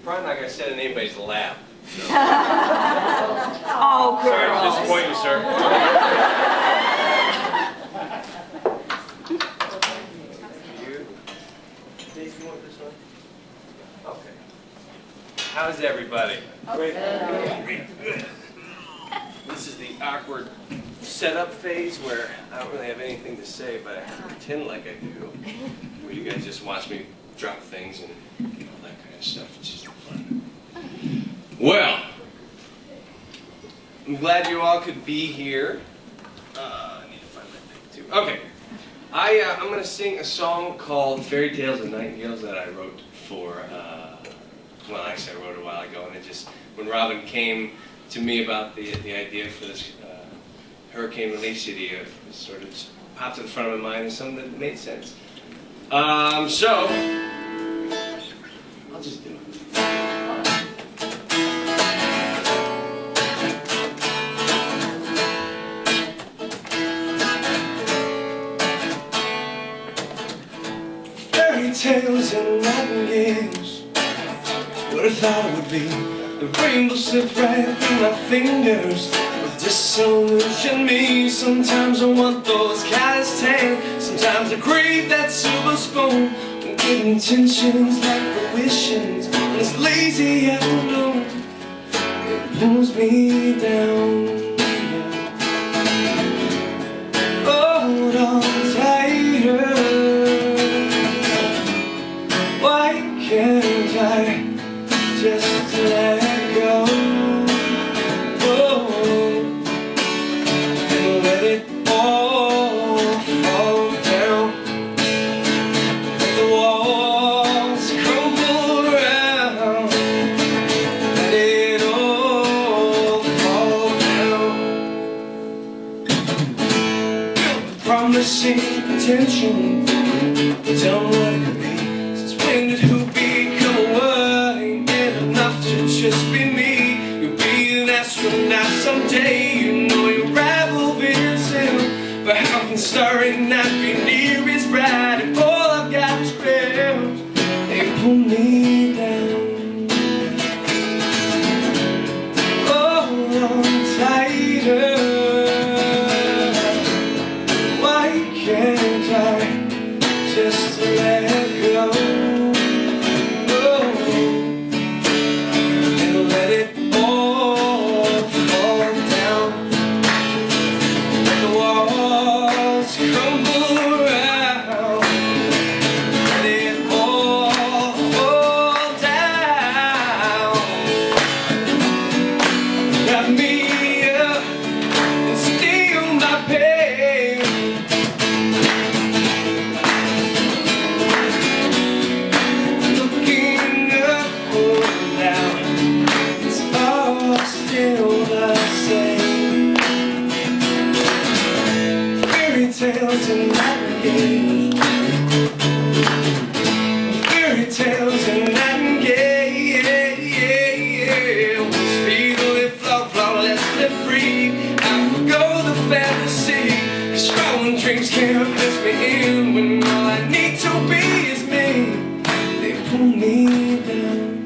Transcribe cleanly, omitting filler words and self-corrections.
probably not going to sit in anybody's lap. So. Oh, girl. Sorry to disappoint you, sir. Dave, you want this one? Okay. How's everybody? Great. Good. This is the awkward setup phase where I don't really have anything to say, but I have to pretend like I do. Where you guys just watch me drop things and all that kind of stuff. It's just fun. Well, I'm glad you all could be here. I need to find my pick too. Okay. I'm going to sing a song called Fairytales and Nightingales that I wrote for, well, actually I wrote it a while ago, and it just, when Robin came to me about the idea for this hurricane relief CD, it sort of just popped to the front of my mind as something that made sense. So, I'll just do it. Fairytales and nightingales, what I thought it would be. The rainbow slipped right through my fingers, with disillusion me. Sometimes I want those callous tan, sometimes I crave that silver spoon. With good intentions like fruitions, and this lazy afternoon, it pulls me down. Hold on tighter. Why can't I just let go? Oh, and let it all fall down. Let the walls crumble around. Let it all fall down. Built the promising potential, tell me what it could be. When did who become what? Ain't it enough to just be me? You'll be an astronaut someday. You know you'll rival Venus, but how can starring not be near as bright if all I've got is clouds? They pull me down. Hold on tighter. Why can't I just let go? Fairytales and nightingales, fairytales and nightingales. Speedily flow, let's live free. I forgo the fantasy, 'cause strong dreams can't press me in when all I need to be is me. They pull me down.